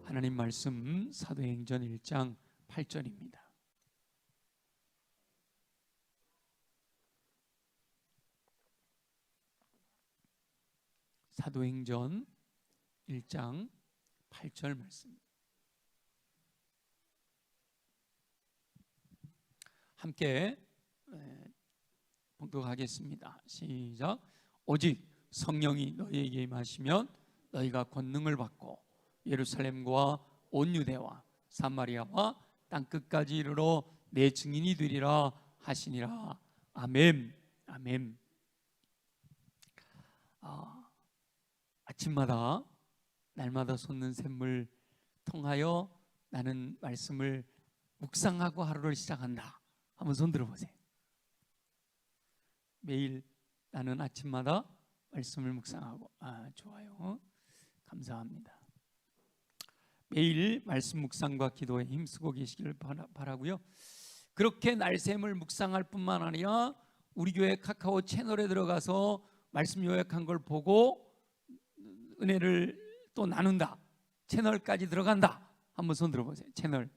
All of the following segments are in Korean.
하나님 말씀 사도행전 1장 8절입니다. 사도행전 1장 8절 말씀. 함께 봉독하겠습니다. 시작. 오직 성령이 너희에게 임하시면 너희가 권능을 받고 예루살렘과 온 유대와 사마리아와 땅끝까지 이르러 내 증인이 되리라 하시니라. 아멘. 아멘. 아침마다 날마다 솟는 샘물 통하여 나는 말씀을 묵상하고 하루를 시작한다. 한번 손 들어보세요. 매일 나는 아침마다 말씀을 묵상하고, 좋아요. 감사합니다. 매일 말씀 묵상과 기도에 힘쓰고 계시기를 바라고요. 그렇게 날샘을 묵상할 뿐만 아니라 우리 교회 카카오 채널에 들어가서 말씀 요약한 걸 보고 은혜를 또 나눈다. 채널까지 들어간다. 한번 손 들어보세요. 채널.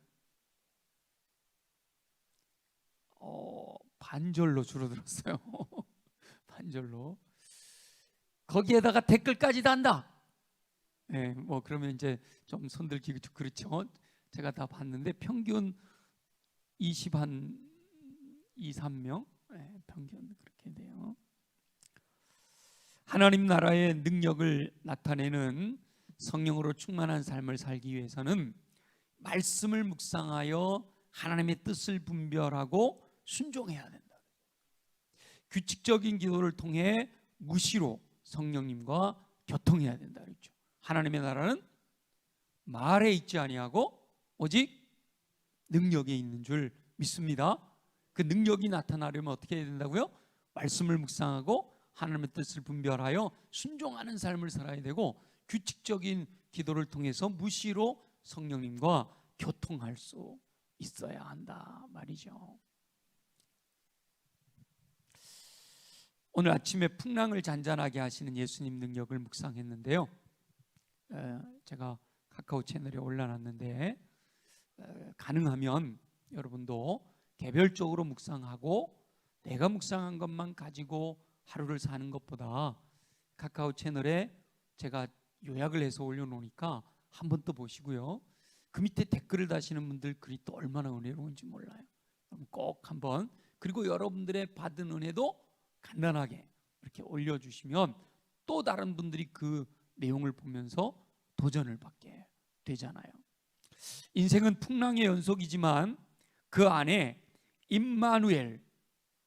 반절로 줄어들었어요. 반절로. 거기에다가 댓글까지 단다. 네, 뭐 그러면 이제 좀 손들기 그렇죠. 제가 다 봤는데 평균 2, 3명 네, 평균 그렇게 돼요. 하나님 나라의 능력을 나타내는 성령으로 충만한 삶을 살기 위해서는 말씀을 묵상하여 하나님의 뜻을 분별하고 순종해야 된다. 규칙적인 기도를 통해 무시로 성령님과 교통해야 된다 그랬죠. 하나님의 나라는 말에 있지 아니하고 오직 능력에 있는 줄 믿습니다. 그 능력이 나타나려면 어떻게 해야 된다고요? 말씀을 묵상하고 하나님의 뜻을 분별하여 순종하는 삶을 살아야 되고, 규칙적인 기도를 통해서 무시로 성령님과 교통할 수 있어야 한다 말이죠. 오늘 아침에 풍랑을 잔잔하게 하시는 예수님 능력을 묵상했는데요. 제가 카카오 채널에 올려놨는데 가능하면 여러분도 개별적으로 묵상하고 내가 묵상한 것만 가지고 하루를 사는 것보다 카카오 채널에 제가 요약을 해서 올려놓으니까 한번 또 보시고요. 그 밑에 댓글을 다시는 분들 글이 또 얼마나 은혜로운지 몰라요. 꼭 한번, 그리고 여러분들의 받은 은혜도 간단하게 이렇게 올려주시면 또 다른 분들이 그 내용을 보면서 도전을 받게 되잖아요. 인생은 풍랑의 연속이지만 그 안에 임마누엘,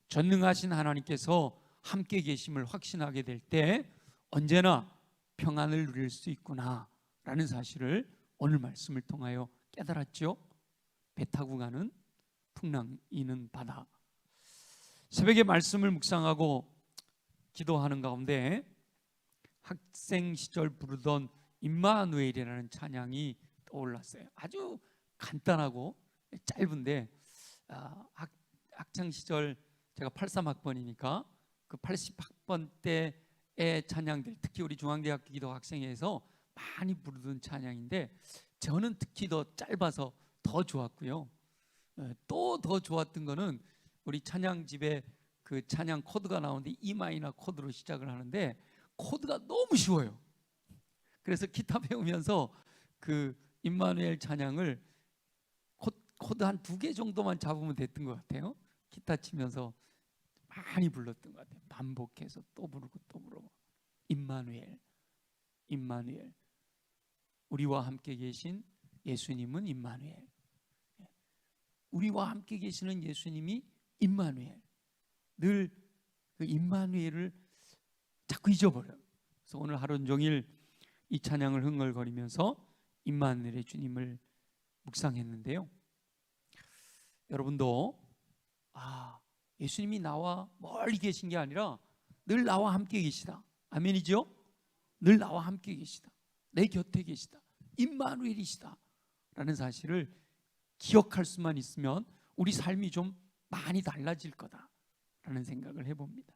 전능하신 하나님께서 함께 계심을 확신하게 될 때 언제나 평안을 누릴 수 있구나 라는 사실을 오늘 말씀을 통하여 깨달았죠. 배 타고 가는 풍랑 이는 바다. 새벽에 말씀을 묵상하고 기도하는 가운데 학생 시절 부르던 임마누엘이라는 찬양이 떠올랐어요. 아주 간단하고 짧은데 학창 시절 제가 83학번이니까 그 80학번 때의 찬양들, 특히 우리 중앙대학교 기도 학생회에서 많이 부르던 찬양인데 저는 특히 더 짧아서 더 좋았고요. 또 더 좋았던 거는 우리 찬양집에 그 찬양 코드가 나오는데 E 마이너 코드로 시작을 하는데 코드가 너무 쉬워요. 그래서 기타 배우면서 그 임마누엘 찬양을 코드 한 2개 정도만 잡으면 됐던 것 같아요. 기타 치면서 많이 불렀던 것 같아요. 반복해서 또 부르고 또 부르고. 임마누엘, 임마누엘. 우리와 함께 계신 예수님은 임마누엘. 우리와 함께 계시는 예수님이 임마누엘. 늘 그 임마누엘을 자꾸 잊어버려요. 그래서 오늘 하루 종일 이 찬양을 흥얼거리면서 임마누엘의 주님을 묵상했는데요. 여러분도 예수님이 나와 멀리 계신 게 아니라 늘 나와 함께 계시다. 아멘이죠? 늘 나와 함께 계시다. 내 곁에 계시다. 임마누엘이시다 라는 사실을 기억할 수만 있으면 우리 삶이 좀 많이 달라질 거다라는 생각을 해봅니다.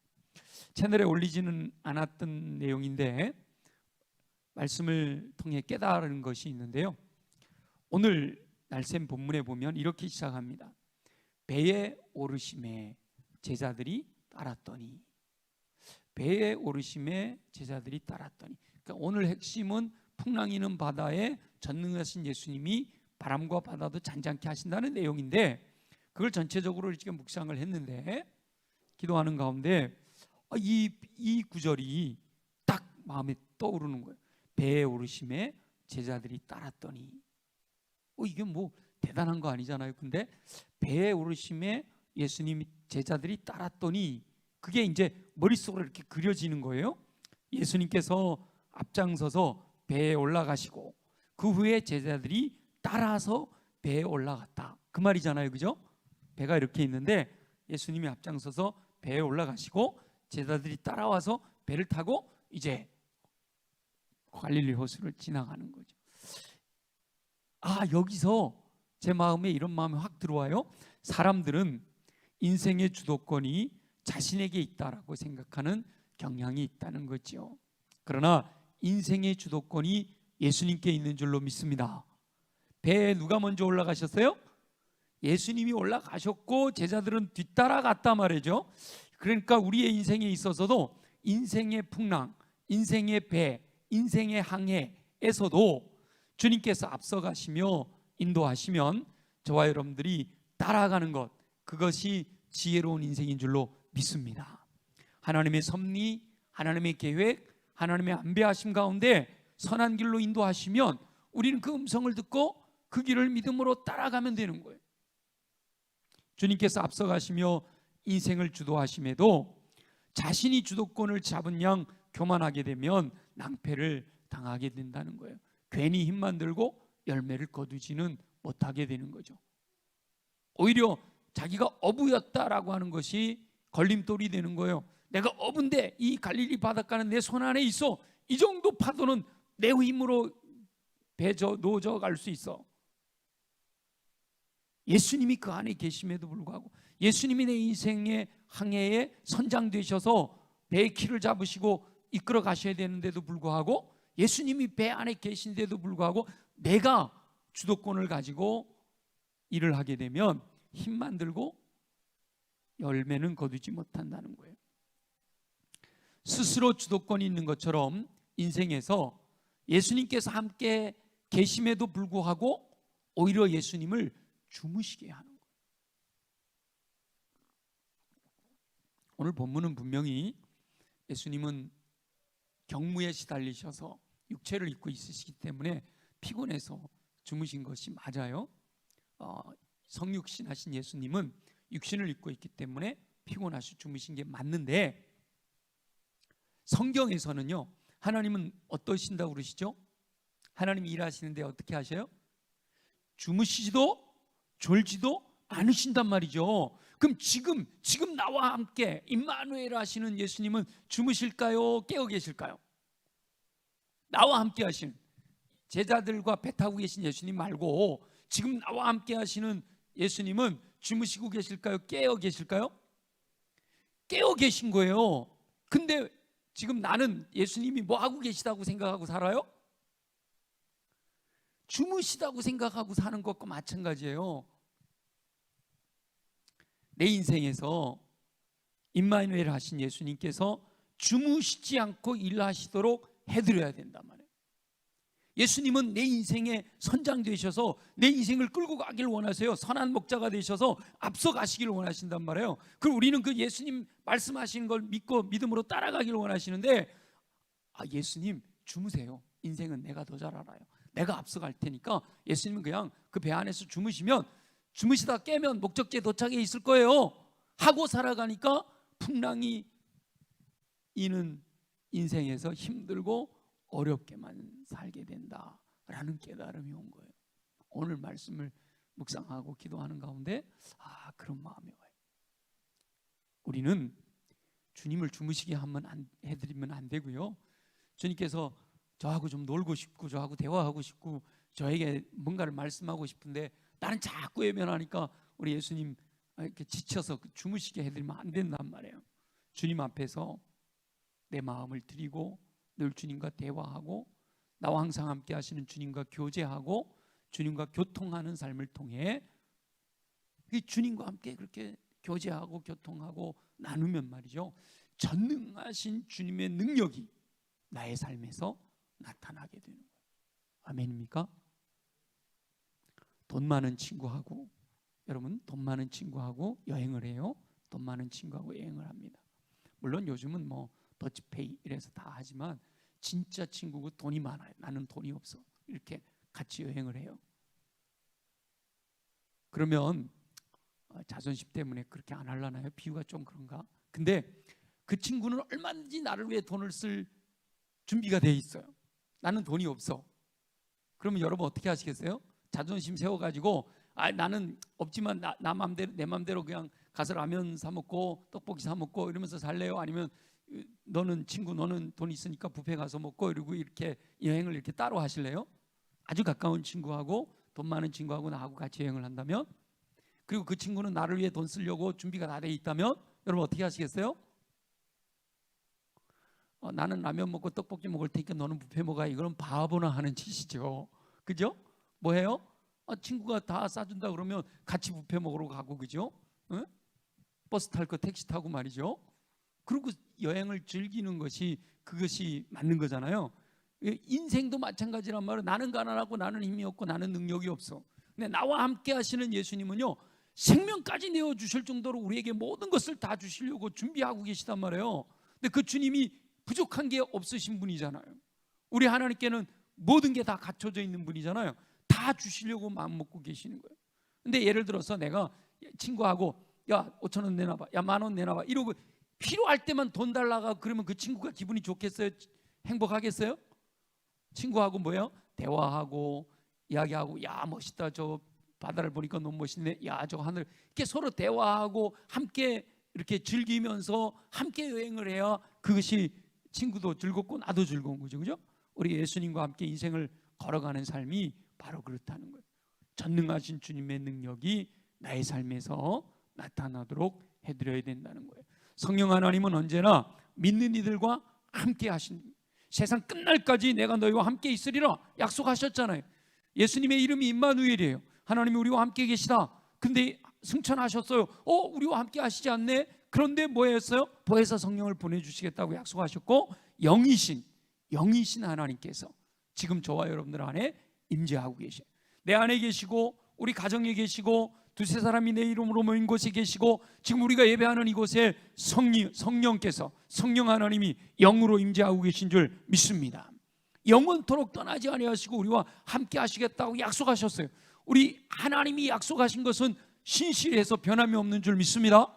채널에 올리지는 않았던 내용인데 말씀을 통해 깨달은 것이 있는데요. 오늘 날샘 본문에 보면 이렇게 시작합니다. 배에 오르심에 제자들이 따랐더니, 배에 오르심에 제자들이 따랐더니. 그러니까 오늘 핵심은 풍랑이 있는 바다에 전능하신 예수님이 바람과 바다도 잔잔케 하신다는 내용인데, 그걸 전체적으로 이렇게 묵상을 했는데, 기도하는 가운데 이 구절이 딱 마음에 떠오르는 거예요. 배에 오르심에 제자들이 따랐더니. 이게 뭐 대단한 거 아니잖아요. 근데 배에 오르심에 예수님 제자들이 따랐더니, 그게 이제 머릿속으로 이렇게 그려지는 거예요. 예수님께서 앞장서서 배에 올라가시고 그 후에 제자들이 따라서 배에 올라갔다, 그 말이잖아요. 그죠? 배가 이렇게 있는데 예수님이 앞장서서 배에 올라가시고 제자들이 따라와서 배를 타고 이제 갈릴리 호수를 지나가는 거죠. 여기서 제 마음에 이런 마음이 확 들어와요. 사람들은 인생의 주도권이 자신에게 있다라고 생각하는 경향이 있다는 거죠. 그러나 인생의 주도권이 예수님께 있는 줄로 믿습니다. 배에 누가 먼저 올라가셨어요? 예수님이 올라가셨고 제자들은 뒤따라갔단 말이죠. 그러니까 우리의 인생에 있어서도 인생의 풍랑, 인생의 배, 인생의 항해에서도 주님께서 앞서가시며 인도하시면 저와 여러분들이 따라가는 것, 그것이 지혜로운 인생인 줄로 믿습니다. 하나님의 섭리, 하나님의 계획, 하나님의 안배하심 가운데 선한 길로 인도하시면 우리는 그 음성을 듣고 그 길을 믿음으로 따라가면 되는 거예요. 주님께서 앞서가시며 인생을 주도하심에도 자신이 주도권을 잡은 양 교만하게 되면 낭패를 당하게 된다는 거예요. 괜히 힘만 들고 열매를 거두지는 못하게 되는 거죠. 오히려 자기가 어부였다라고 하는 것이 걸림돌이 되는 거예요. 내가 어부인데 이 갈릴리 바닷가는 내 손 안에 있어. 이 정도 파도는 내 힘으로 놓져 갈 수 있어. 예수님이 그 안에 계심에도 불구하고, 예수님이 내 인생의 항해에 선장 되셔서 배의 키를 잡으시고 이끌어 가셔야 되는데도 불구하고, 예수님이 배 안에 계신데도 불구하고 내가 주도권을 가지고 일을 하게 되면 힘만 들고 열매는 거두지 못한다는 거예요. 스스로 주도권이 있는 것처럼 인생에서 예수님께서 함께 계심에도 불구하고 오히려 예수님을 주무시게 하는 거예요. 오늘 본문은 분명히 예수님은 경무에 시달리셔서 육체를 입고 있으시기 때문에 피곤해서 주무신 것이 맞아요. 성육신 하신 예수님은 육신을 입고 있기 때문에 피곤하셔 주무신 게 맞는데, 성경에서는요, 하나님은 어떠신다고 그러시죠? 하나님이 일하시는데 어떻게 하셔요? 주무시지도 졸지도 않으신단 말이죠. 그럼 지금 나와 함께 임마누엘 하시는 예수님은 주무실까요? 깨어 계실까요? 나와 함께 하시는, 제자들과 배 타고 계신 예수님 말고 지금 나와 함께 하시는 예수님은 주무시고 계실까요? 깨어 계실까요? 깨어 계신 거예요. 근데 지금 나는 예수님이 뭐 하고 계시다고 생각하고 살아요? 주무시다고 생각하고 사는 것과 마찬가지예요. 내 인생에서 임마누엘 하신 예수님께서 주무시지 않고 일하시도록 해드려야 된단 말이에요. 예수님은 내 인생의 선장 되셔서 내 인생을 끌고 가길 원하세요. 선한 목자가 되셔서 앞서 가시길 원하신단 말이에요. 그리고 우리는 그 예수님 말씀하시는 걸 믿고 믿음으로 따라가길 원하시는데, 예수님 주무세요. 인생은 내가 더 잘 알아요. 내가 앞서 갈 테니까 예수님은 그냥 그 배 안에서 주무시면, 주무시다 깨면 목적지에 도착해 있을 거예요 하고 살아가니까 풍랑이 이는 인생에서 힘들고 어렵게만 살게 된다라는 깨달음이 온 거예요. 오늘 말씀을 묵상하고 기도하는 가운데 그런 마음이 와요. 우리는 주님을 주무시게 해드리면 안 되고요. 주님께서 저하고 좀 놀고 싶고 저하고 대화하고 싶고 저에게 뭔가를 말씀하고 싶은데 나는 자꾸 외면하니까 우리 예수님 이렇게 지쳐서 주무시게 해드리면 안 된단 말이에요. 주님 앞에서 내 마음을 드리고 늘 주님과 대화하고 나와 항상 함께 하시는 주님과 교제하고 주님과 교통하는 삶을 통해 이 주님과 함께 그렇게 교제하고 교통하고 나누면 말이죠, 전능하신 주님의 능력이 나의 삶에서 나타나게 되는 거예요. 아멘입니까? 돈 많은 친구하고, 여러분 돈 많은 친구하고 여행을 해요. 돈 많은 친구하고 여행을 합니다. 물론 요즘은 뭐 더치페이 이래서 다 하지만 진짜 친구고 돈이 많아요. 나는 돈이 없어. 이렇게 같이 여행을 해요. 그러면 자존심 때문에 그렇게 안 하려나요? 비유가 좀 그런가? 근데 그 친구는 얼마든지 나를 위해 돈을 쓸 준비가 돼 있어요. 나는 돈이 없어. 그러면 여러분 어떻게 하시겠어요? 자존심 세워가지고 나는 없지만 나 맘대로, 내 맘대로 그냥 가서 라면 사 먹고 떡볶이 사 먹고 이러면서 살래요? 아니면 너는 친구, 너는 돈 있으니까 뷔페 가서 먹고 이러고 이렇게 여행을 이렇게 따로 하실래요? 아주 가까운 친구하고 돈 많은 친구하고 나하고 같이 여행을 한다면, 그리고 그 친구는 나를 위해 돈 쓰려고 준비가 다 돼 있다면 여러분 어떻게 하시겠어요? 나는 라면 먹고 떡볶이 먹을 테니까 너는 뷔페 먹어. 이거는 바보나 하는 짓이죠. 그죠? 뭐해요? 친구가 다 싸준다 그러면 같이 뷔페 먹으러 가고, 그죠? 응? 버스 탈 거 택시 타고 말이죠. 그리고 여행을 즐기는 것이, 그것이 맞는 거잖아요. 인생도 마찬가지란 말이에요. 나는 가난하고 나는 힘이 없고 나는 능력이 없어. 근데 나와 함께 하시는 예수님은요, 생명까지 내어주실 정도로 우리에게 모든 것을 다 주시려고 준비하고 계시단 말이에요. 근데 그 주님이 부족한 게 없으신 분이잖아요. 우리 하나님께는 모든 게 다 갖춰져 있는 분이잖아요. 다 주시려고 마음 먹고 계시는 거예요. 근데 예를 들어서 내가 친구하고 야 5,000원 내놔봐, 야 10,000원 내놔봐 이러고 필요할 때만 돈 달라가 그러면 그 친구가 기분이 좋겠어요? 행복하겠어요? 친구하고 뭐예요? 대화하고 이야기하고, 야 멋있다, 저 바다를 보니까 너무 멋있네, 야 저 하늘, 이렇게 서로 대화하고 함께 이렇게 즐기면서 함께 여행을 해야 그것이 친구도 즐겁고 나도 즐거운 거죠. 그죠? 우리 예수님과 함께 인생을 걸어가는 삶이 바로 그렇다는 거예요. 전능하신 주님의 능력이 나의 삶에서 나타나도록 해드려야 된다는 거예요. 성령 하나님은 언제나 믿는 이들과 함께 하신, 세상 끝날까지 내가 너희와 함께 있으리라 약속하셨잖아요. 예수님의 이름이 임마누엘이에요. 하나님이 우리와 함께 계시다. 근데 승천하셨어요. 우리와 함께 하시지 않네? 그런데 뭐 했어요? 보혜사 성령을 보내주시겠다고 약속하셨고, 영이신 하나님께서 지금 저와 여러분들 안에 임재하고 계셔요. 내 안에 계시고 우리 가정에 계시고 두세 사람이 내 이름으로 모인 곳에 계시고 지금 우리가 예배하는 이곳에 성령께서, 성령 하나님이 영으로 임재하고 계신 줄 믿습니다. 영원토록 떠나지 아니하시고 우리와 함께 하시겠다고 약속하셨어요. 우리 하나님이 약속하신 것은 신실해서 변함이 없는 줄 믿습니다.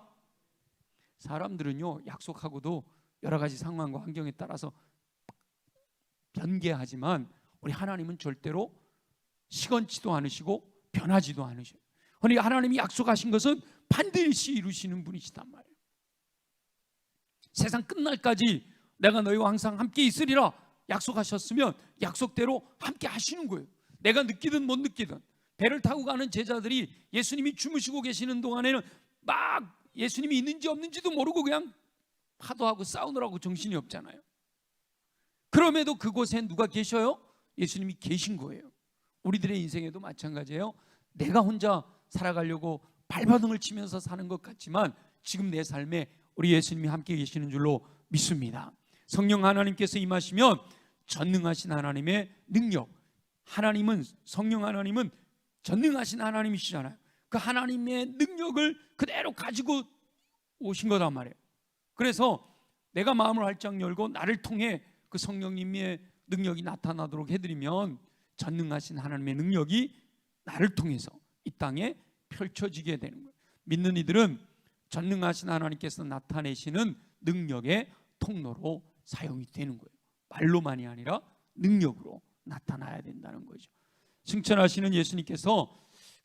사람들은요, 약속하고도 여러 가지 상황과 환경에 따라서 변개하지만 우리 하나님은 절대로 시건치도 않으시고 변하지도 않으셔요. 그러니까 하나님이 약속하신 것은 반드시 이루시는 분이시단 말이에요. 세상 끝날까지 내가 너희와 항상 함께 있으리라 약속하셨으면 약속대로 함께 하시는 거예요. 내가 느끼든 못 느끼든. 배를 타고 가는 제자들이 예수님이 주무시고 계시는 동안에는 막 예수님이 있는지 없는지도 모르고 그냥 파도하고 싸우느라고 정신이 없잖아요. 그럼에도 그곳에 누가 계셔요? 예수님이 계신 거예요. 우리들의 인생에도 마찬가지예요. 내가 혼자 살아가려고 발버둥을 치면서 사는 것 같지만 지금 내 삶에 우리 예수님이 함께 계시는 줄로 믿습니다. 성령 하나님께서 임하시면 전능하신 하나님의 능력, 하나님은, 성령 하나님은 전능하신 하나님이시잖아요. 그 하나님의 능력을 그대로 가지고 오신 거란 말이에요. 그래서 내가 마음을 활짝 열고 나를 통해 그 성령님의 능력이 나타나도록 해드리면 전능하신 하나님의 능력이 나를 통해서 이 땅에 펼쳐지게 되는 거예요. 믿는 이들은 전능하신 하나님께서 나타내시는 능력의 통로로 사용이 되는 거예요. 말로만이 아니라 능력으로 나타나야 된다는 거죠. 승천하시는 예수님께서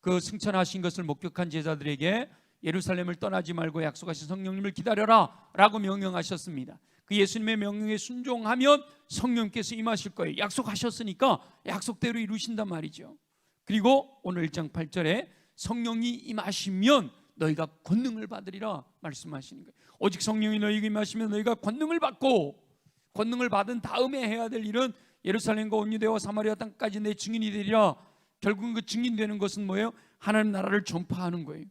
그 승천하신 것을 목격한 제자들에게 예루살렘을 떠나지 말고 약속하신 성령님을 기다려라 라고 명령하셨습니다. 그 예수님의 명령에 순종하면 성령께서 임하실 거예요. 약속하셨으니까 약속대로 이루신단 말이죠. 그리고 오늘 1장 8절에 성령이 임하시면 너희가 권능을 받으리라 말씀하시는 거예요. 오직 성령이 너희에게 임하시면 너희가 권능을 받고, 권능을 받은 다음에 해야 될 일은 예루살렘과 온 유대와 사마리아 땅까지 내 증인이 되리라 결국은 그 증인되는 것은 뭐예요? 하나님 나라를 전파하는 거예요.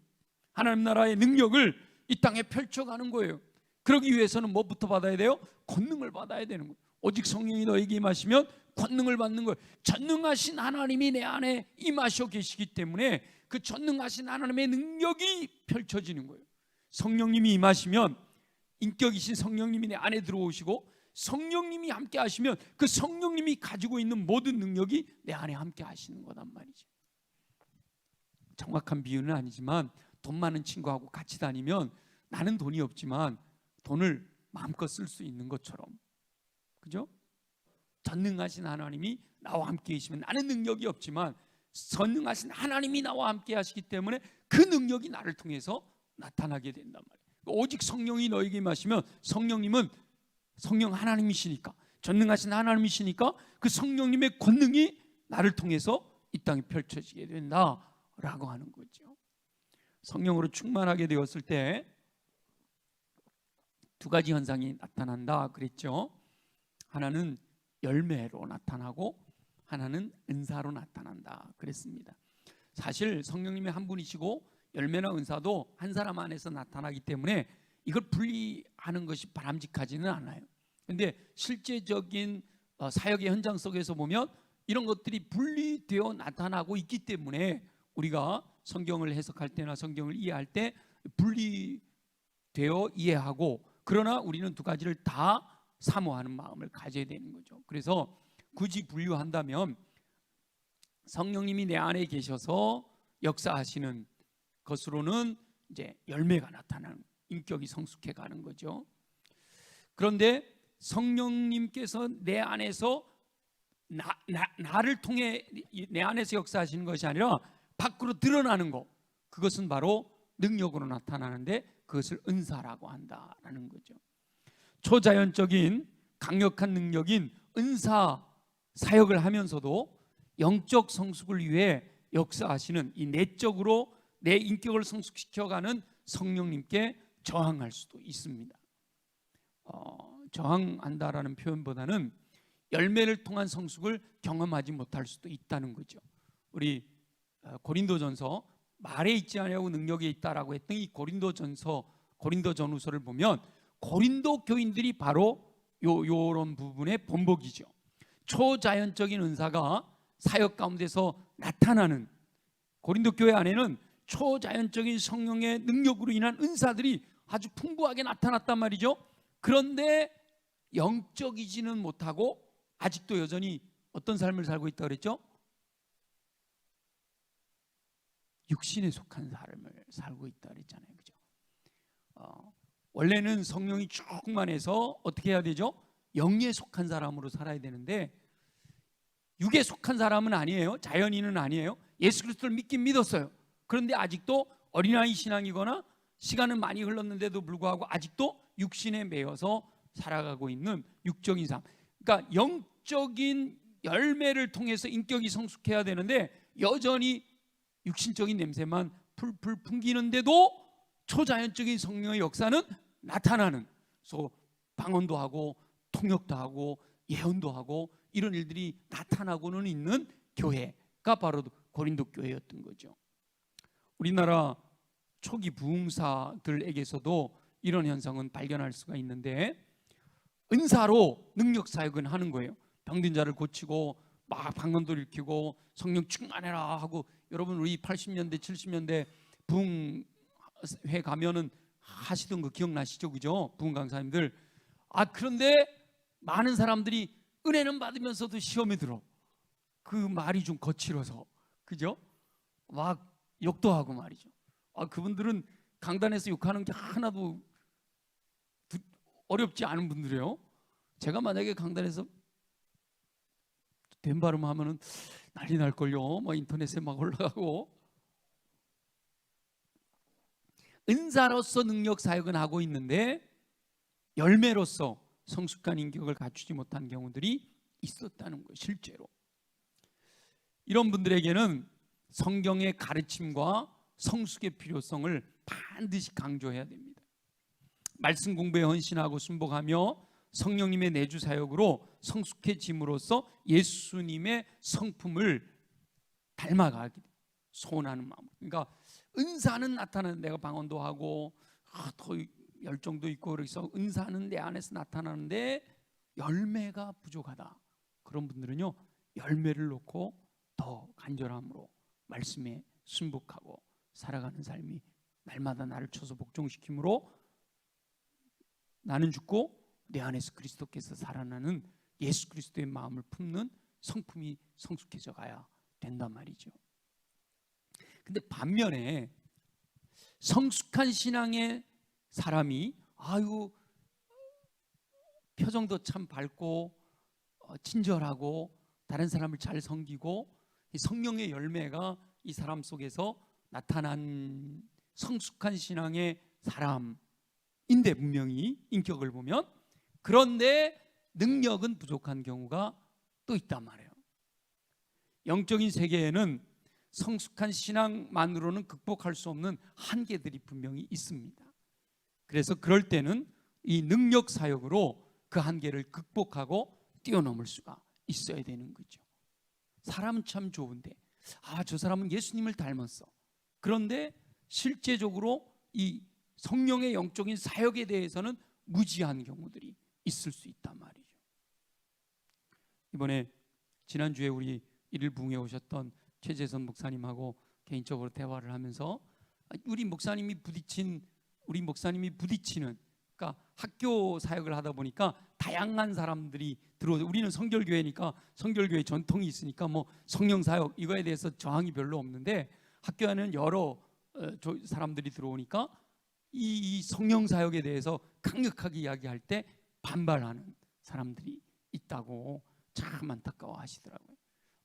하나님 나라의 능력을 이 땅에 펼쳐가는 거예요. 그러기 위해서는 뭐부터 받아야 돼요? 권능을 받아야 되는 거예요. 오직 성령이 너에게 임하시면 권능을 받는 거예요. 전능하신 하나님이 내 안에 임하셔 계시기 때문에 그 전능하신 하나님의 능력이 펼쳐지는 거예요. 성령님이 임하시면 인격이신 성령님이 내 안에 들어오시고, 성령님이 함께 하시면 그 성령님이 가지고 있는 모든 능력이 내 안에 함께 하시는 거란 말이죠. 정확한 비유는 아니지만 돈 많은 친구하고 같이 다니면 나는 돈이 없지만 돈을 마음껏 쓸 수 있는 것처럼, 그죠? 전능하신 하나님이 나와 함께 계시면 나는 능력이 없지만 전능하신 하나님이 나와 함께 하시기 때문에 그 능력이 나를 통해서 나타나게 된단 말이에요. 오직 성령이 너에게 임하시면, 성령님은 성령 하나님이시니까, 전능하신 하나님이시니까 그 성령님의 권능이 나를 통해서 이 땅에 펼쳐지게 된다라고 하는 거죠. 성령으로 충만하게 되었을 때 두 가지 현상이 나타난다 그랬죠. 하나는 열매로 나타나고 하나는 은사로 나타난다 그랬습니다. 사실 성령님이 한 분이시고 열매나 은사도 한 사람 안에서 나타나기 때문에 이걸 분리하는 것이 바람직하지는 않아요. 그런데 실제적인 사역의 현장 속에서 보면 이런 것들이 분리되어 나타나고 있기 때문에 우리가 성경을 해석할 때나 성경을 이해할 때 분리되어 이해하고, 그러나 우리는 두 가지를 다 사모하는 마음을 가져야 되는 거죠. 그래서 굳이 분류한다면 성령님이 내 안에 계셔서 역사하시는 것으로는 이제 열매가 나타나는, 인격이 성숙해 가는 거죠. 그런데 성령님께서 내 안에서 나를 통해 내 안에서 역사하시는 것이 아니라 밖으로 드러나는 것, 그것은 바로 능력으로 나타나는데 그것을 은사라고 한다라는 거죠. 초자연적인 강력한 능력인 은사 사역을 하면서도 영적 성숙을 위해 역사하시는, 이 내적으로 내 인격을 성숙시켜가는 성령님께 저항할 수도 있습니다. 저항한다라는 표현보다는 열매를 통한 성숙을 경험하지 못할 수도 있다는 거죠. 우리 고린도전서 말에 있지 아니하고 능력에 있다라고 했던 이 고린도전후서를 보면 고린도 교인들이 바로 요런 부분의 본보기죠. 초자연적인 은사가 사역 가운데서 나타나는, 고린도 교회 안에는 초자연적인 성령의 능력으로 인한 은사들이 아주 풍부하게 나타났단 말이죠. 그런데 영적이지는 못하고 아직도 여전히 어떤 삶을 살고 있다고 그랬죠? 육신에 속한 삶을 살고 있다 그랬잖아요. 그죠? 원래는 성령이 충만해서 어떻게 해야 되죠? 영에 속한 사람으로 살아야 되는데 육에 속한 사람은 아니에요. 자연인은 아니에요. 예수 그리스도를 믿긴 믿었어요. 그런데 아직도 어린아이 신앙이거나 시간은 많이 흘렀는데도 불구하고 아직도 육신에 매여서 살아가고 있는 육적인 삶. 그러니까 영적인 열매를 통해서 인격이 성숙해야 되는데 여전히 육신적인 냄새만 풀풀 풍기는데도 초자연적인 성령의 역사는 나타나는, 그래서 방언도 하고 통역도 하고 예언도 하고 이런 일들이 나타나고는 있는 교회가 바로 고린도 교회였던 거죠. 우리나라 초기 부흥사들에게서도 이런 현상은 발견할 수가 있는데, 은사로 능력 사역은 하는 거예요. 병든 자를 고치고 막 방언도 일으키고 성령 충만해라 하고, 여러분 우리 80년대 70년대 부흥회 가면은 하시던 거 기억나시죠? 그죠? 부흥 강사님들. 그런데 많은 사람들이 은혜는 받으면서도 시험에 들어. 그 말이 좀 거칠어서, 그죠? 막 욕도 하고 말이죠. 그분들은 강단에서 욕하는 게 하나도 어렵지 않은 분들이에요. 제가 만약에 강단에서 된 발음 하면은 난리 날걸요. 막 인터넷에 막 올라가고. 은사로서 능력 사역은 하고 있는데 열매로서 성숙한 인격을 갖추지 못한 경우들이 있었다는 거예요. 실제로 이런 분들에게는 성경의 가르침과 성숙의 필요성을 반드시 강조해야 됩니다. 말씀 공부에 헌신하고 순복하며 성령님의 내주 사역으로 성숙해짐으로써 예수님의 성품을 닮아가게 돼. 소원하는 마음. 그러니까 은사는 나타나는, 내가 방언도 하고 더 열정도 있고 그래서 은사는 내 안에서 나타나는데 열매가 부족하다. 그런 분들은요, 열매를 놓고 더 간절함으로 말씀에 순복하고 살아가는 삶이, 날마다 나를 쳐서 복종시킴으로 나는 죽고 내 안에서 그리스도께서 살아나는 예수 그리스도의 마음을 품는 성품이 성숙해져 가야 된단 말이죠. 근데 반면에 성숙한 신앙의 사람이 표정도 참 밝고 친절하고 다른 사람을 잘 섬기고 성령의 열매가 이 사람 속에서 나타난 성숙한 신앙의 사람인데, 분명히 인격을 보면, 그런데 능력은 부족한 경우가 또 있단 말이에요. 영적인 세계에는 성숙한 신앙만으로는 극복할 수 없는 한계들이 분명히 있습니다. 그래서 그럴 때는 이 능력 사역으로 그 한계를 극복하고 뛰어넘을 수가 있어야 되는 거죠. 사람은 참 좋은데, 저 사람은 예수님을 닮았어. 그런데 실제적으로 이 성령의 영적인 사역에 대해서는 무지한 경우들이 있을 수 있단 말이죠. 이번에 지난주에 우리 일일 부흥에 오셨던 최재선 목사님하고 개인적으로 대화를 하면서 우리 목사님이 부딪히는, 그러니까 학교 사역을 하다 보니까 다양한 사람들이 들어오죠. 우리는 성결교회니까 성결교회 전통이 있으니까 뭐 성령 사역 이거에 대해서 저항이 별로 없는데, 학교에는 여러 사람들이 들어오니까 이 성령 사역에 대해서 강력하게 이야기할 때 반발하는 사람들이 있다고 참 안타까워 하시더라고요.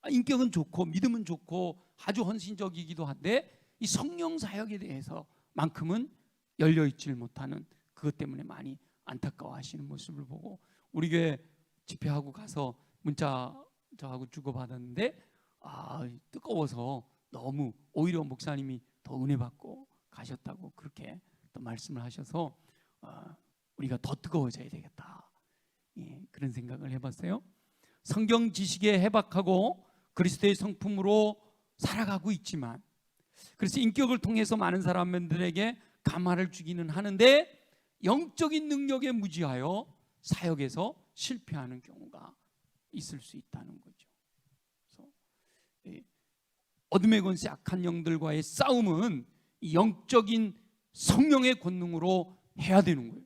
인격은 좋고 믿음은 좋고 아주 헌신적이기도 한데 이 성령 사역에 대해서만큼은 열려있질 못하는, 그것 때문에 많이 안타까워하시는 모습을 보고, 우리 교회 집회하고 가서 문자 저하고 주고받았는데 뜨거워서 너무 오히려 목사님이 더 은혜 받고 가셨다고 그렇게 또 말씀을 하셔서 우리가 더 뜨거워져야 되겠다, 그런 생각을 해봤어요. 성경 지식에 해박하고 그리스도의 성품으로 살아가고 있지만, 그래서 인격을 통해서 많은 사람들에게 감화를 주기는 하는데 영적인 능력에 무지하여 사역에서 실패하는 경우가 있을 수 있다는 거죠. 그래서 어둠의 권세 악한 영들과의 싸움은 영적인 성령의 권능으로 해야 되는 거예요.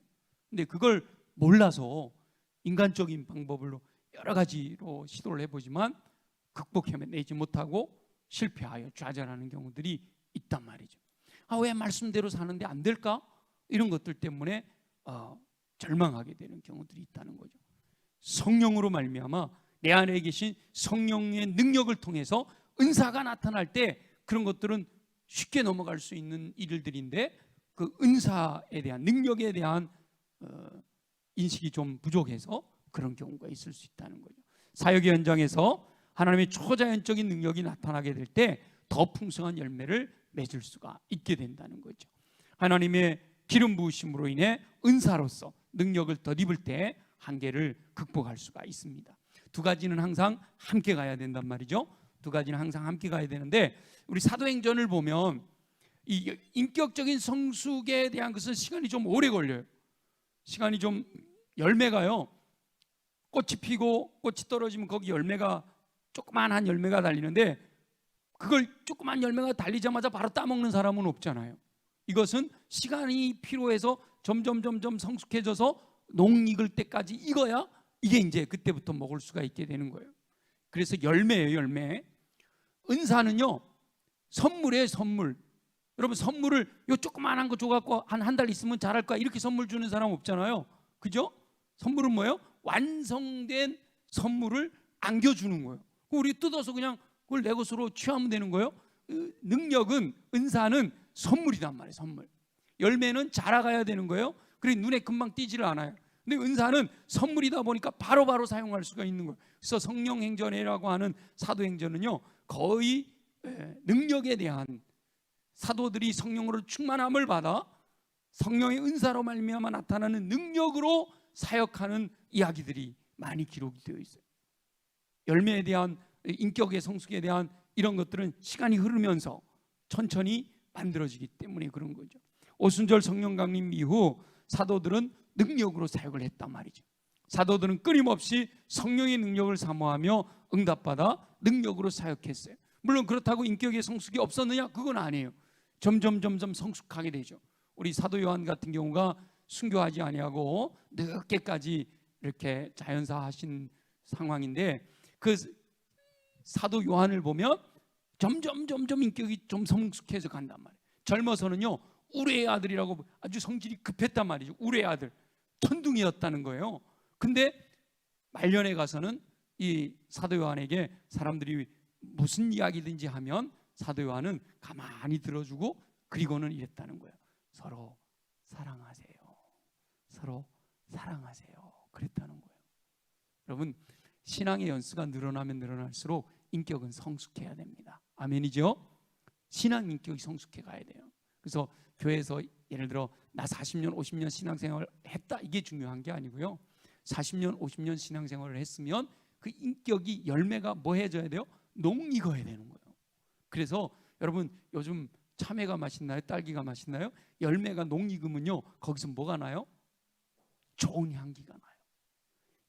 근데 그걸 몰라서 인간적인 방법으로 여러 가지로 시도를 해보지만 극복해내지 못하고 실패하여 좌절하는 경우들이 있단 말이죠. 왜 말씀대로 사는데 안 될까? 이런 것들 때문에 절망하게 되는 경우들이 있다는 거죠. 성령으로 말미암아 내 안에 계신 성령의 능력을 통해서 은사가 나타날 때 그런 것들은 쉽게 넘어갈 수 있는 일들인데, 그 은사에 대한, 능력에 대한 인식이 좀 부족해서 그런 경우가 있을 수 있다는 거죠. 사역의 현장에서 하나님의 초자연적인 능력이 나타나게 될 때 더 풍성한 열매를 맺을 수가 있게 된다는 거죠. 하나님의 기름 부으심으로 인해 은사로서 능력을 덧입을 때 한계를 극복할 수가 있습니다. 두 가지는 항상 함께 가야 된단 말이죠. 두 가지는 항상 함께 가야 되는데, 우리 사도행전을 보면 이 인격적인 성숙에 대한 것은 시간이 좀 오래 걸려요. 시간이 좀, 열매가요, 꽃이 피고 꽃이 떨어지면 거기 열매가, 조그만한 열매가 달리는데 그걸 조그만 열매가 달리자마자 바로 따먹는 사람은 없잖아요. 이것은 시간이 필요해서 점점 성숙해져서 농 익을 때까지 익어야 이게 이제 그때부터 먹을 수가 있게 되는 거예요. 그래서 열매예요, 열매. 은사는요, 선물이에요, 선물. 여러분, 선물을 요 조그만한 거 줘갖고 한 달 있으면 잘할 거야 이렇게 선물 주는 사람 없잖아요. 그죠? 선물은 뭐예요? 완성된 선물을 안겨주는 거예요. 우리 뜯어서 그냥 그걸 내 것으로 취하면 되는 거예요. 능력은, 은사는 선물이란 말이에요, 선물. 열매는 자라가야 되는 거예요. 그래 눈에 금방 띄지를 않아요. 근데 은사는 선물이다 보니까 바로바로 사용할 수가 있는 거예요. 그래서 성령행전이라고 하는 사도행전은요, 거의 능력에 대한, 사도들이 성령으로 충만함을 받아 성령의 은사로 말미암아 나타나는 능력으로 사역하는 이야기들이 많이 기록이 되어 있어요. 열매에 대한, 인격의 성숙에 대한 이런 것들은 시간이 흐르면서 천천히 만들어지기 때문에 그런 거죠. 오순절 성령 강림 이후 사도들은 능력으로 사역을 했단 말이죠. 사도들은 끊임없이 성령의 능력을 사모하며 응답받아 능력으로 사역했어요. 물론 그렇다고 인격의 성숙이 없었느냐? 그건 아니에요. 점점 성숙하게 되죠. 우리 사도 요한 같은 경우가 순교하지 아니하고 늦게까지 이렇게 자연사 하신 상황인데, 그 사도 요한을 보면 점점 인격이 좀 성숙해서 간단 말이에요. 젊어서는요 우레의 아들이라고 아주 성질이 급했단 말이죠. 우레의 아들, 천둥이었다는 거예요. 근데 말년에 가서는 이 사도 요한에게 사람들이 무슨 이야기든지 하면 사도 요한은 가만히 들어주고, 그리고는 이랬다는 거예요. 서로 사랑하세요. 서로 사랑하세요. 그랬다는 거예요. 여러분, 신앙의 연수가 늘어나면 늘어날수록 인격은 성숙해야 됩니다. 아멘이죠? 신앙 인격이 성숙해 가야 돼요. 그래서 교회에서 예를 들어 나 40년 50년 신앙생활을 했다, 이게 중요한 게 아니고요, 40년 50년 신앙생활을 했으면 그 인격이 열매가 뭐 해줘야 돼요? 농익어야 되는 거예요. 그래서 여러분, 요즘 참외가 맛있나요? 딸기가 맛있나요? 열매가 농익으면요 거기서 뭐가 나요? 좋은 향기가 나요.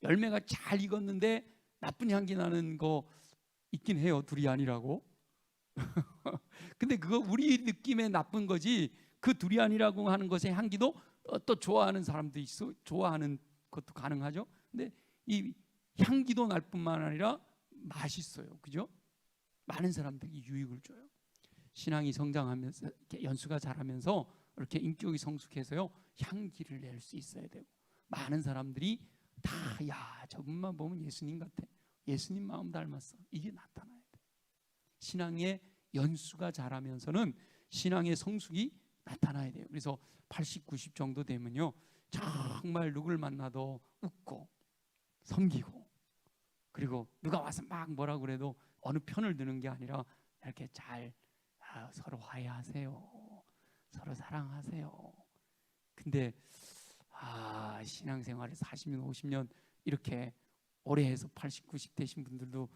열매가 잘 익었는데 나쁜 향기 나는 거 있긴 해요. 두리안이라고. 근데 그거 우리 느낌에 나쁜 거지, 그 두리안이라고 하는 것의 향기도 또 좋아하는 사람도 있어. 좋아하는 것도 가능하죠. 근데 이 향기도 날 뿐만 아니라 맛있어요. 그죠? 많은 사람들이 유익을 줘요. 신앙이 성장하면서 이렇게 연수가 자라면서 이렇게 인격이 성숙해서요 향기를 낼 수 있어야 되고, 많은 사람들이 다 야 저분만 보면 예수님 같아, 예수님 마음 닮았어, 이게 나타나야 돼. 신앙의 연수가 자라면서는 신앙의 성숙이 나타나야 돼요. 그래서 80, 90 정도 되면요 정말 누굴 만나도 웃고 섬기고, 그리고 누가 와서 막 뭐라 그래도 어느 편을 드는 게 아니라 이렇게 잘 서로 화해하세요, 서로 사랑하세요. 근데 신앙생활을 40년 50년 이렇게 오래 해서 80, 90 되신 분들도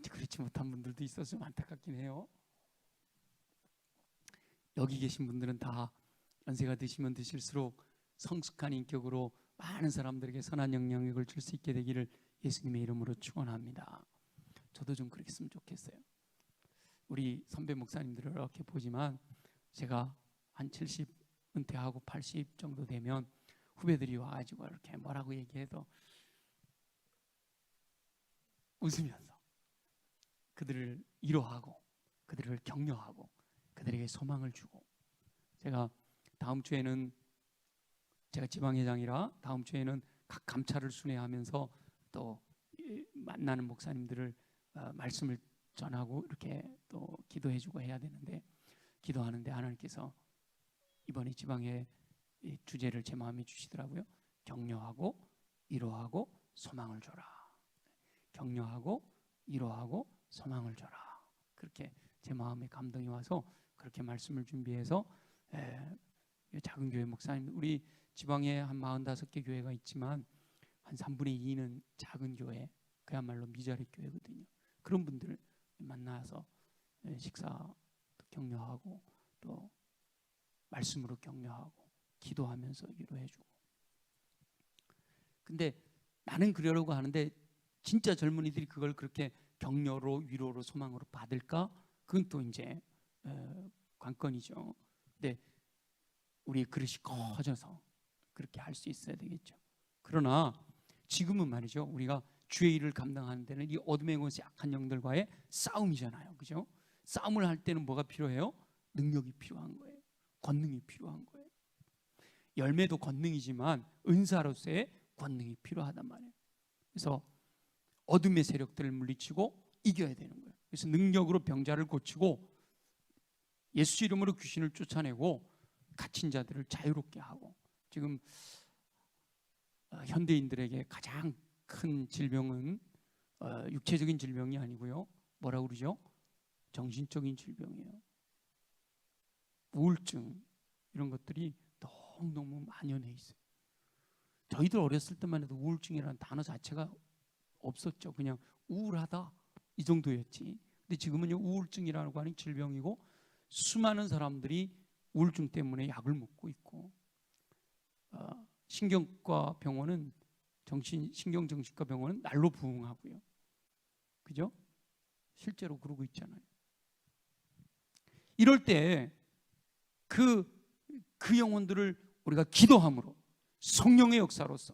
그렇지 못한 분들도 있어서 좀 안타깝긴 해요. 여기 계신 분들은 다 연세가 드시면 드실수록 성숙한 인격으로 많은 사람들에게 선한 영향력을 줄 수 있게 되기를 예수님의 이름으로 축원합니다. 저도 좀 그랬으면 좋겠어요. 우리 선배 목사님들을 이렇게 보지만 제가 한 70 은퇴하고 80 정도 되면 후배들이 와가지고 이렇게 뭐라고 얘기해도 웃으면서 그들을 위로하고 그들을 격려하고 그들에게 소망을 주고, 제가 다음 주에는 제가 지방회장이라 다음 주에는 각 감찰을 순회하면서 또 만나는 목사님들을 말씀을 전하고 이렇게 또 기도해주고 해야 되는데, 기도하는데 하나님께서 이번에 지방회 주제를 제 마음에 주시더라고요. 격려하고 위로하고 소망을 줘라. 격려하고 위로하고 소망을 줘라. 그렇게 제 마음에 감동이 와서 그렇게 말씀을 준비해서 작은 교회 목사님, 우리 지방에 한 45개 교회가 있지만 한 3분의 2는 작은 교회, 그야말로 미자립 교회거든요. 그런 분들을 만나서 식사 격려하고 또 말씀으로 격려하고 기도하면서 위로해주고. 근데 나는 그러려고 하는데 진짜 젊은이들이 그걸 그렇게 격려로 위로로 소망으로 받을까? 그건 또 이제 관건이죠. 근데 우리 그릇이 커져서 그렇게 할 수 있어야 되겠죠. 그러나 지금은 말이죠, 우리가 주의 일을 감당하는 데는 이 어둠의 권세 악한 영들과의 싸움이잖아요. 그죠? 싸움을 할 때는 뭐가 필요해요? 능력이 필요한 거예요. 권능이 필요한 거예요. 열매도 권능이지만 은사로서의 권능이 필요하단 말이에요. 그래서 어둠의 세력들을 물리치고 이겨야 되는 거예요. 그래서 능력으로 병자를 고치고 예수 이름으로 귀신을 쫓아내고 갇힌 자들을 자유롭게 하고, 지금 현대인들에게 가장 큰 질병은 육체적인 질병이 아니고요, 뭐라고 그러죠? 정신적인 질병이에요. 우울증, 이런 것들이 너무너무 만연해 있어요. 저희들 어렸을 때만 해도 우울증이라는 단어 자체가 없었죠. 그냥 우울하다, 이 정도였지. 근데 지금은요, 우울증이라고 하는 질병이고 수많은 사람들이 우울증 때문에 약을 먹고 있고, 신경과 병원은 신경정신과 병원은 날로 부흥하고요. 그죠? 실제로 그러고 있잖아요. 이럴 때 그 영혼들을 우리가 기도함으로 성령의 역사로서,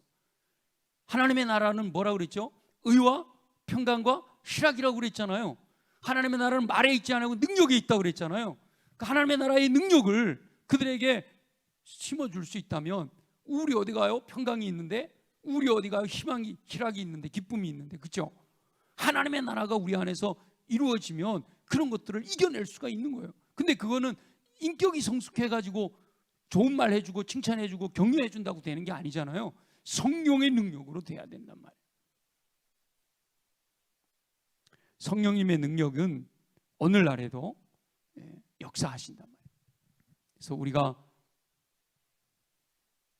하나님의 나라는 뭐라 그랬죠? 의와 평강과 희락이라고 그랬잖아요. 하나님의 나라는 말에 있지 않고 능력에 있다고 그랬잖아요. 그 하나님의 나라의 능력을 그들에게 심어줄 수 있다면, 우리 어디 가요? 평강이 있는데, 우리 어디 가요? 희망이, 희락이 있는데, 기쁨이 있는데, 그렇죠? 하나님의 나라가 우리 안에서 이루어지면 그런 것들을 이겨낼 수가 있는 거예요. 근데 그거는 인격이 성숙해가지고 좋은 말 해주고 칭찬해주고 격려해준다고 되는 게 아니잖아요. 성령의 능력으로 돼야 된단 말이에요. 성령님의 능력은 오늘날에도 역사하신단 말이에요. 그래서 우리가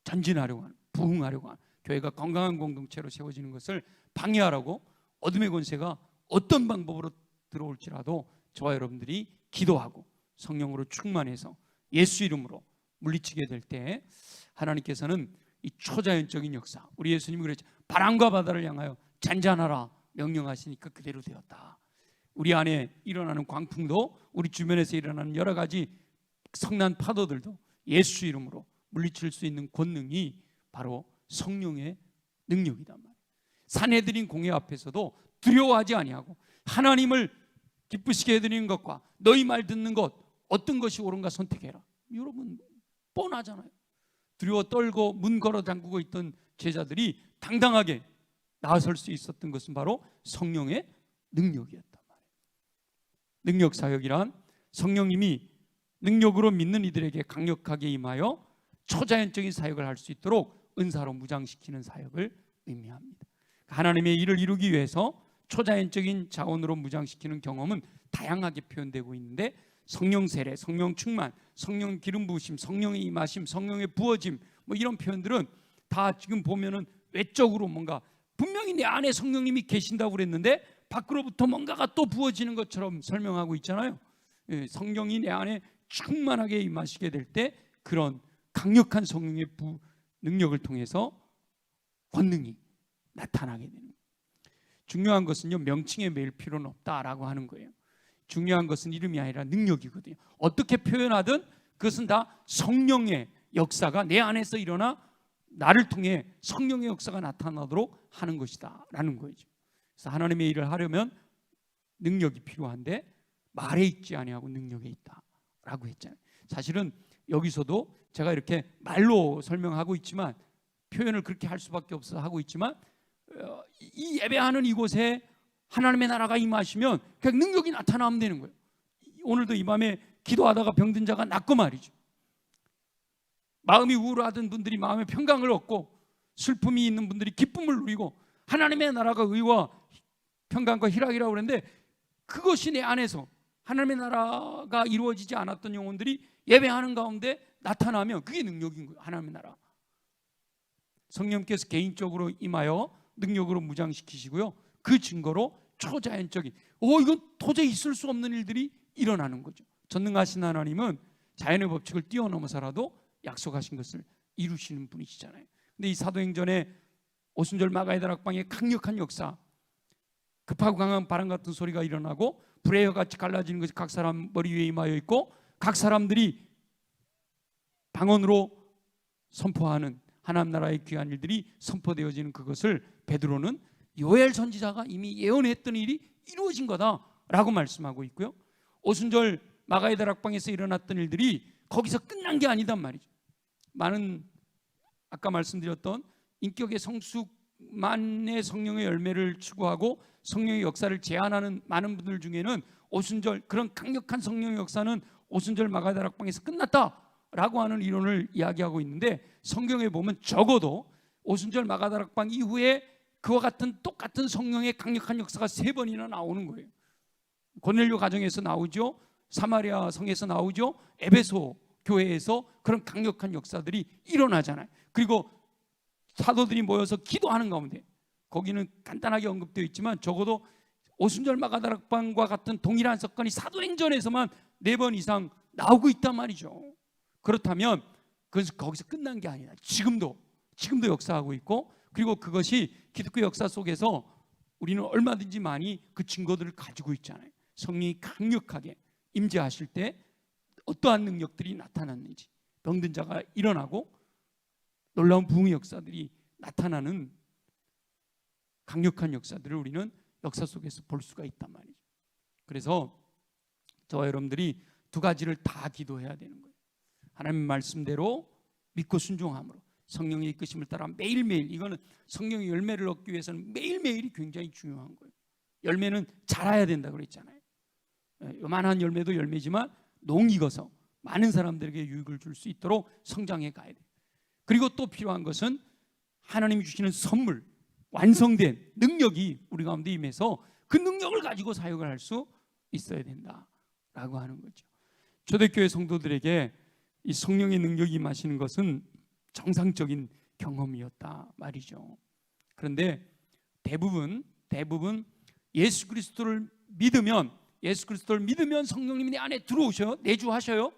전진하려고 하는, 부흥하려고 하는, 교회가 건강한 공동체로 세워지는 것을 방해하라고 어둠의 권세가 어떤 방법으로 들어올지라도 저와 여러분들이 기도하고 성령으로 충만해서 예수 이름으로 물리치게 될 때, 하나님께서는 이 초자연적인 역사, 우리 예수님이 그랬죠. 바람과 바다를 향하여 잔잔하라 명령하시니까 그대로 되었다. 우리 안에 일어나는 광풍도, 우리 주변에서 일어나는 여러 가지 성난 파도들도 예수 이름으로 물리칠 수 있는 권능이 바로 성령의 능력이단 말이에요. 산해드린 공회 앞에서도 두려워하지 아니하고 하나님을 기쁘시게 해드리는 것과 너희 말 듣는 것, 어떤 것이 옳은가 선택해라. 여러분 뻔하잖아요. 두려워 떨고 문 걸어 잠그고 있던 제자들이 당당하게 나설 수 있었던 것은 바로 성령의 능력이었단 말이에요. 능력 사역이란 성령님이 능력으로 믿는 이들에게 강력하게 임하여 초자연적인 사역을 할 수 있도록 은사로 무장시키는 사역을 의미합니다. 하나님의 일을 이루기 위해서 초자연적인 자원으로 무장시키는 경험은 다양하게 표현되고 있는데, 성령 세례, 성령 충만, 성령 기름 부으심, 성령의 임하심, 성령의 부어짐, 뭐 이런 표현들은 다 지금 보면은 외적으로 뭔가 분명히 내 안에 성령님이 계신다고 그랬는데 밖으로부터 뭔가가 또 부어지는 것처럼 설명하고 있잖아요. 성령이 내 안에 충만하게 임하시게 될 때 그런 강력한 성령의 능력을 통해서 권능이 나타나게 되는 거예요. 중요한 것은요, 명칭에 매일 필요는 없다라고 하는 거예요. 중요한 것은 이름이 아니라 능력이거든요. 어떻게 표현하든 그것은 다 성령의 역사가 내 안에서 일어나 나를 통해 성령의 역사가 나타나도록 하는 것이다 라는 거죠. 그래서 하나님의 일을 하려면 능력이 필요한데 말에 있지 아니하고 능력에 있다 라고 했잖아요. 사실은 여기서도 제가 이렇게 말로 설명하고 있지만, 표현을 그렇게 할 수밖에 없어서 하고 있지만, 이 예배하는 이곳에 하나님의 나라가 임하시면 그냥 능력이 나타나면 되는 거예요. 오늘도 이 밤에 기도하다가 병든 자가 낫고 말이죠. 마음이 우울하던 분들이 마음의 평강을 얻고, 슬픔이 있는 분들이 기쁨을 누리고, 하나님의 나라가 의와 평강과 희락이라고 그랬는데 그것이 내 안에서 하나님의 나라가 이루어지지 않았던 영혼들이 예배하는 가운데 나타나면 그게 능력인 거예요. 하나님의 나라. 성령께서 개인적으로 임하여 능력으로 무장시키시고요, 그 증거로 초자연적인, 이건 도저히 있을 수 없는 일들이 일어나는 거죠. 전능하신 하나님은 자연의 법칙을 뛰어넘어서라도 약속하신 것을 이루시는 분이시잖아요. 근데 이 사도행전에 오순절 마가의 다락방의 강력한 역사, 급하고 강한 바람 같은 소리가 일어나고 불의 혀같이 갈라지는 것이 각 사람 머리 위에 임하여 있고, 각 사람들이 방언으로 선포하는 하나님 나라의 귀한 일들이 선포되어지는 그것을 베드로는 요엘 선지자가 이미 예언했던 일이 이루어진 거다라고 말씀하고 있고요, 오순절 마가의 다락방에서 일어났던 일들이 거기서 끝난 게 아니단 말이죠. 많은 아까 말씀드렸던 인격의 성숙만의 성령의 열매를 추구하고 성령의 역사를 제안하는 많은 분들 중에는 오순절, 그런 강력한 성령의 역사는 오순절 마가의 다락방에서 끝났다라고 하는 이론을 이야기하고 있는데, 성경에 보면 적어도 오순절 마가의 다락방 이후에 그와 같은 똑같은 성령의 강력한 역사가 3번이나 나오는 거예요. 고넬료 가정에서 나오죠, 사마리아 성에서 나오죠, 에베소 교회에서 그런 강력한 역사들이 일어나잖아요. 그리고 사도들이 모여서 기도하는 가운데, 거기는 간단하게 언급되어 있지만 적어도 오순절 마가다락방과 같은 동일한 사건이 사도행전에서만 4번 이상 나오고 있단 말이죠. 그렇다면 그것은 거기서 끝난 게 아니라 지금도 역사하고 있고, 그리고 그것이 기독교 역사 속에서 우리는 얼마든지 많이 그 증거들을 가지고 있잖아요. 성령이 강력하게 임재하실 때 어떠한 능력들이 나타났는지, 병든 자가 일어나고 놀라운 부흥의 역사들이 나타나는 강력한 역사들을 우리는 역사 속에서 볼 수가 있단 말이죠. 그래서 저와 여러분들이 두 가지를 다 기도해야 되는 거예요. 하나님 말씀대로 믿고 순종함으로 성령의 이끄심을 따라 매일매일, 이거는 성령의 열매를 얻기 위해서는 매일매일이 굉장히 중요한 거예요. 열매는 자라야 된다 그랬잖아요. 요만한 열매도 열매지만 농 익어서 많은 사람들에게 유익을 줄 수 있도록 성장해 가야 돼요. 그리고 또 필요한 것은 하나님이 주시는 선물, 완성된 능력이 우리 가운데 임해서 그 능력을 가지고 사역을 할 수 있어야 된다라고 하는 거죠. 초대교회 성도들에게 이 성령의 능력이 임하시는 것은 정상적인 경험이었다 말이죠. 그런데 대부분 예수 그리스도를 믿으면 성령님이 내 안에 들어오셔요. 내주하셔요.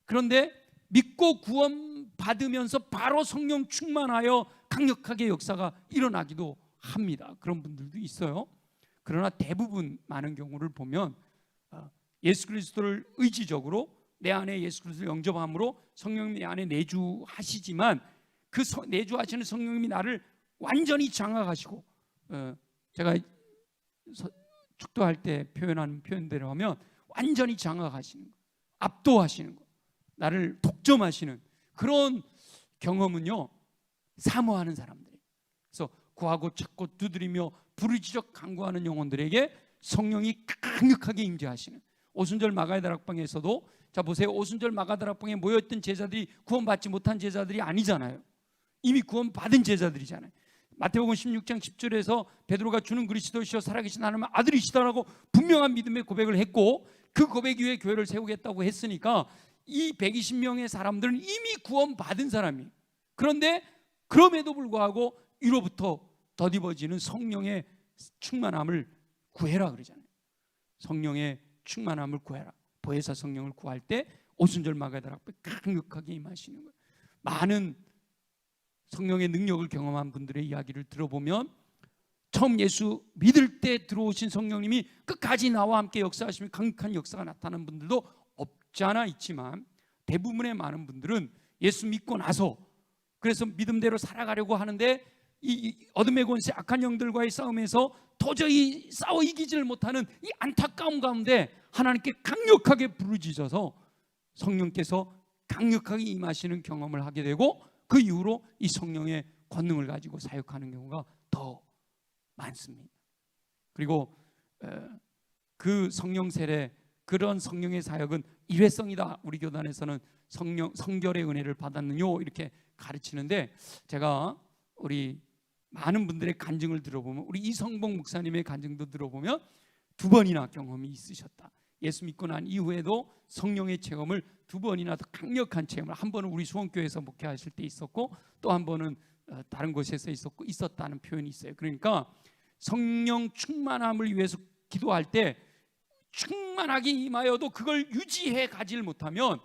그런데 믿고 구원 받으면서 바로 성령 충만하여 강력하게 역사가 일어나기도 합니다. 그런 분들도 있어요. 그러나 대부분 많은 경우를 보면 예수 그리스도를 의지적으로 내 안에 예수 그리스도를 영접함으로 성령님이 내 안에 내주하시지만 그 내주하시는 성령님이 나를 완전히 장악하시고, 제가 축도할 때 표현하는 표현대로 하면 완전히 장악하시는 거, 압도하시는 거, 나를 독점하시는 그런 경험은요, 사모하는 사람들이에요. 그래서 구하고 찾고 두드리며 부르짖어 간구하는 영혼들에게 성령이 강력하게 임재하시는, 오순절 마가다락방에서도 자 보세요. 오순절 마가다락방에 모여있던 제자들이 구원받지 못한 제자들이 아니잖아요. 이미 구원받은 제자들이잖아요. 마태복음 16장 10절에서 베드로가 주는 그리스도시여 살아계신 하나님의 아들이시다라고 분명한 믿음의 고백을 했고, 그 고백 위에 교회를 세우겠다고 했으니까 이 120명의 사람들은 이미 구원받은 사람이에요. 그런데 그럼에도 불구하고 위로부터 덧입어지는 성령의 충만함을 구해라 그러잖아요. 성령의 충만함을 구해라. 보혜사 성령을 구할 때 오순절 마가다락방에 강력하게 임하시는 거예요. 많은 성령의 능력을 경험한 분들의 이야기를 들어보면 처음 예수 믿을 때 들어오신 성령님이 끝까지 나와 함께 역사하시면 강력한 역사가 나타나는 분들도 없지 않아 있지만, 대부분의 많은 분들은 예수 믿고 나서 그래서 믿음대로 살아가려고 하는데 이 어둠의 권세, 악한 영들과의 싸움에서 도저히 싸워 이기지를 못하는 이 안타까움 가운데 하나님께 강력하게 부르짖어서 성령께서 강력하게 임하시는 경험을 하게 되고, 그 이후로 이 성령의 권능을 가지고 사역하는 경우가 더 많습니다. 그리고 그 성령 세례, 그런 성령의 사역은 일회성이다. 우리 교단에서는 성결의 은혜를 받았느뇨 이렇게 가르치는데, 제가 우리 많은 분들의 간증을 들어보면, 우리 이성봉 목사님의 간증도 들어보면 2번이나 경험이 있으셨다. 예수 믿고 난 이후에도 성령의 체험을 2번이나 더 강력한 체험을, 한 번은 우리 수원교회에서 목회하실 때 있었고 또 한 번은 다른 곳에서 있었다는 표현이 있어요. 그러니까 성령 충만함을 위해서 기도할 때 충만하게 임하여도 그걸 유지해 가지를 못하면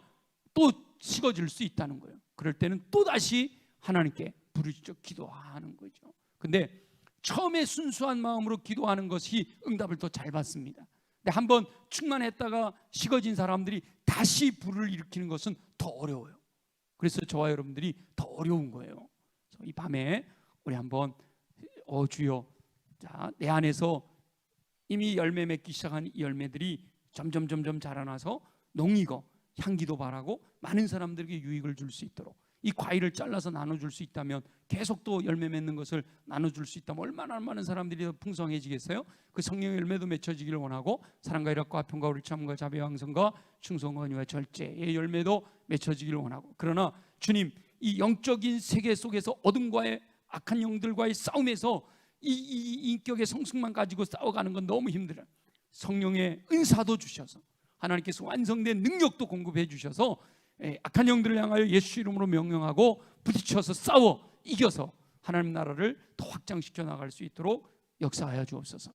또 식어질 수 있다는 거예요. 그럴 때는 또다시 하나님께 부르짖어 기도하는 거죠. 근데 처음에 순수한 마음으로 기도하는 것이 응답을 더 잘 받습니다. 근데 한번 충만했다가 식어진 사람들이 다시 불을 일으키는 것은 더 어려워요. 그래서 저와 여러분들이 더 어려운 거예요. 그래서 이 밤에 우리 한번 주여, 자, 내 안에서 이미 열매 맺기 시작한 이 열매들이 점점 자라나서 농익어 향기도 바라고 많은 사람들에게 유익을 줄 수 있도록, 이 과일을 잘라서 나눠줄 수 있다면, 계속 또 열매 맺는 것을 나눠줄 수 있다면 얼마나 많은 사람들이 더 풍성해지겠어요? 그 성령의 열매도 맺혀지기를 원하고, 사랑과 희락과 화평과 의리참과 자비와 양선과 충성과 은혜와 절제의 열매도 맺혀지기를 원하고. 그러나 주님, 이 영적인 세계 속에서 어둠과의 악한 영들과의 싸움에서 이 인격의 성숙만 가지고 싸워가는 건 너무 힘들어요. 성령의 은사도 주셔서, 하나님께서 완성된 능력도 공급해 주셔서 악한 영들을 향하여 예수 이름으로 명령하고 부딪혀서 싸워 이겨서 하나님 나라를 더 확장시켜 나갈 수 있도록 역사하여 주옵소서.